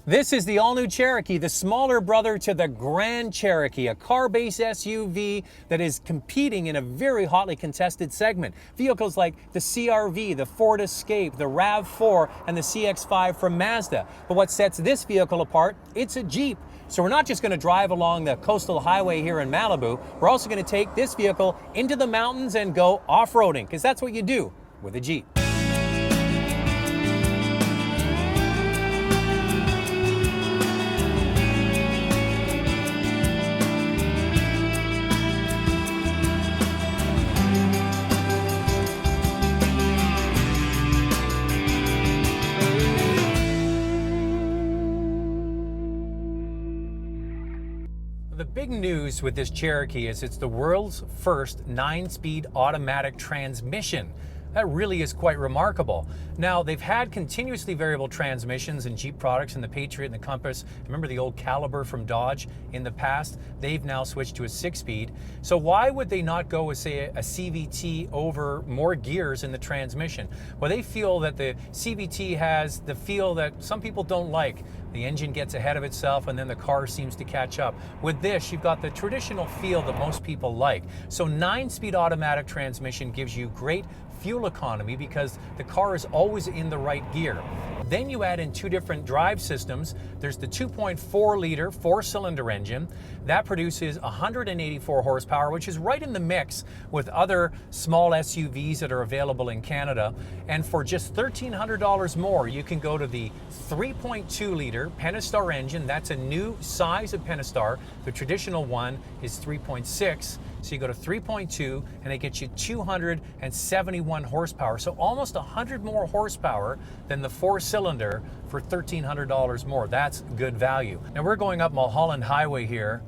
This is the all-new Cherokee, the smaller brother to the Grand Cherokee, a car-based SUV that is competing in a very hotly contested segment. Vehicles like the CR-V, the Ford Escape, the RAV4, and the CX-5 from Mazda. But what sets this vehicle apart? It's a Jeep. So we're not just going to drive along the coastal highway here in Malibu, we're also going to take this vehicle into the mountains and go off-roading, because that's what you do with a Jeep. The big news with this Cherokee is it's the world's first 9-speed automatic transmission. That really is quite remarkable. Now, they've had continuously variable transmissions in Jeep products, in the Patriot and the Compass. Remember the old Caliber from Dodge in the past? They've now switched to a 6-speed. So why would they not go with, say, a CVT over more gears in the transmission? Well, they feel that the CVT has the feel that some people don't like. The engine gets ahead of itself and then the car seems to catch up. With this, you've got the traditional feel that most people like. So 9-speed automatic transmission gives you great fuel economy because the car is always in the right gear. Then you add in two different drive systems. There's the 2.4 liter 4-cylinder engine that produces 184 horsepower, which is right in the mix with other small SUVs that are available in Canada. And for just $1,300 more, you can go to the 3.2 liter Pentastar engine. That's a new size of Pentastar. The traditional one is 3.6. So you go to 3.2 and it gets you 271 horsepower. So almost 100 more horsepower than the 4-cylinder for $1,300 more. That's good value. Now we're going up Mulholland Highway here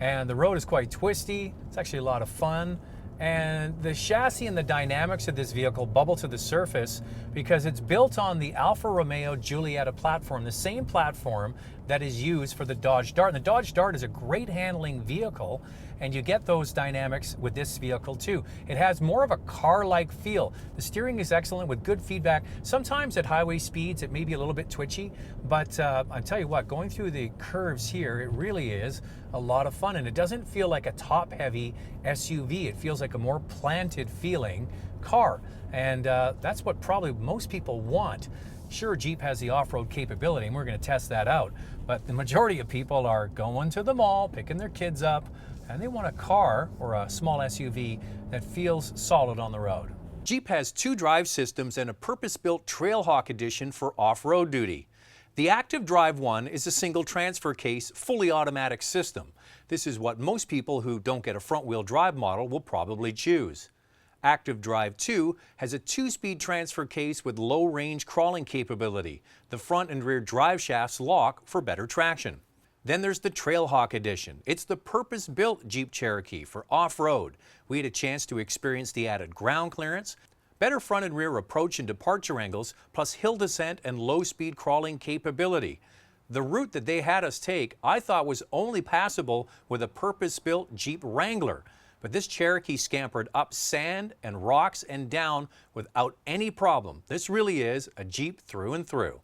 and the road is quite twisty. It's actually a lot of fun. And the chassis and the dynamics of this vehicle bubble to the surface because it's built on the Alfa Romeo Giulietta platform, the same platform that is used for the Dodge Dart. And the Dodge Dart is a great handling vehicle, and you get those dynamics with this vehicle too. It has more of a car-like feel. The steering is excellent with good feedback. Sometimes at highway speeds it may be a little bit twitchy, but I tell you what, going through the curves here, it really is a lot of fun, and it doesn't feel like a top-heavy SUV. It feels like a more planted feeling car, and that's what probably most people want. Sure, Jeep has the off-road capability, and we're going to test that out, but the majority of people are going to the mall, picking their kids up, and they want a car or a small SUV that feels solid on the road. Jeep has two drive systems and a purpose-built Trailhawk edition for off-road duty. The Active Drive 1 is a single transfer case, fully automatic system. This is what most people who don't get a front-wheel drive model will probably choose. Active Drive 2 has a 2-speed transfer case with low-range crawling capability. The front and rear drive shafts lock for better traction. Then there's the Trailhawk edition. It's the purpose-built Jeep Cherokee for off-road. We had a chance to experience the added ground clearance, better front and rear approach and departure angles, plus hill descent and low-speed crawling capability. The route that they had us take, I thought was only passable with a purpose-built Jeep Wrangler. But this Cherokee scampered up sand and rocks and down without any problem. This really is a Jeep through and through.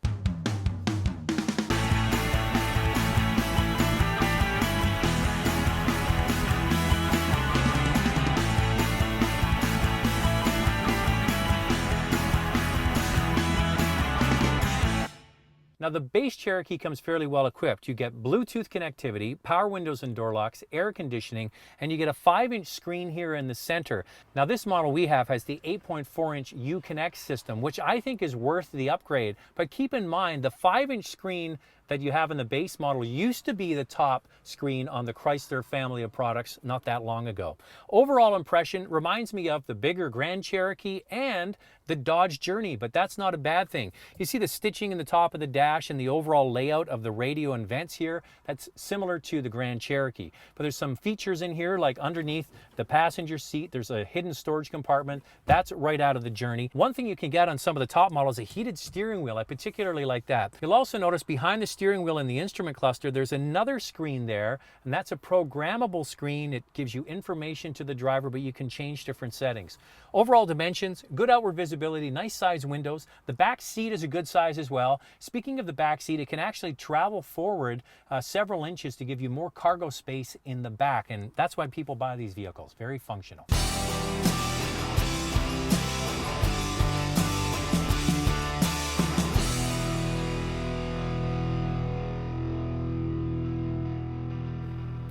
Now the base Cherokee comes fairly well equipped. You get Bluetooth connectivity, power windows and door locks, air conditioning, and you get a 5-inch screen here in the center. Now this model we have has the 8.4-inch Uconnect system, which I think is worth the upgrade. But keep in mind, the 5-inch screen that you have in the base model used to be the top screen on the Chrysler family of products not that long ago. Overall impression reminds me of the bigger Grand Cherokee and the Dodge Journey, but that's not a bad thing. You see the stitching in the top of the dash and the overall layout of the radio and vents here, that's similar to the Grand Cherokee. But there's some features in here, like underneath the passenger seat, there's a hidden storage compartment. That's right out of the Journey. One thing you can get on some of the top models is a heated steering wheel. I particularly like that. You'll also notice behind the steering wheel and the instrument cluster, there's another screen there, and that's a programmable screen. It gives you information to the driver, but you can change different settings. Overall dimensions, good outward visibility, nice size windows. The back seat is a good size as well. Speaking of the back seat, it can actually travel forward several inches to give you more cargo space in the back, and that's why people buy these vehicles. Very functional.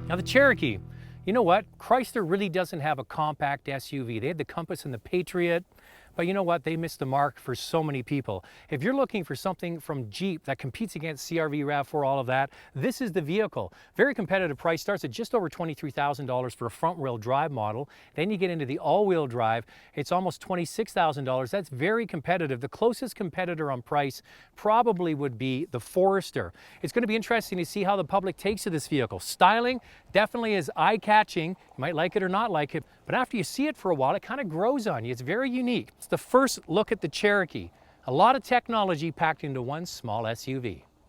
Now the Cherokee, you know what? Chrysler really doesn't have a compact SUV. They had the Compass and the Patriot, but you know what? They missed the mark for so many people. If you're looking for something from Jeep that competes against CR-V, RAV4, all of that, this is the vehicle. Very competitive price, starts at just over $23,000 for a front-wheel drive model. Then you get into the all-wheel drive, it's almost $26,000. That's very competitive. The closest competitor on price probably would be the Forester. It's going to be interesting to see how the public takes to this vehicle. Styling definitely is eye-catching. You might like it or not like it, but after you see it for a while, it kind of grows on you. It's very unique. It's the first look at the Cherokee. A lot of technology packed into one small SUV.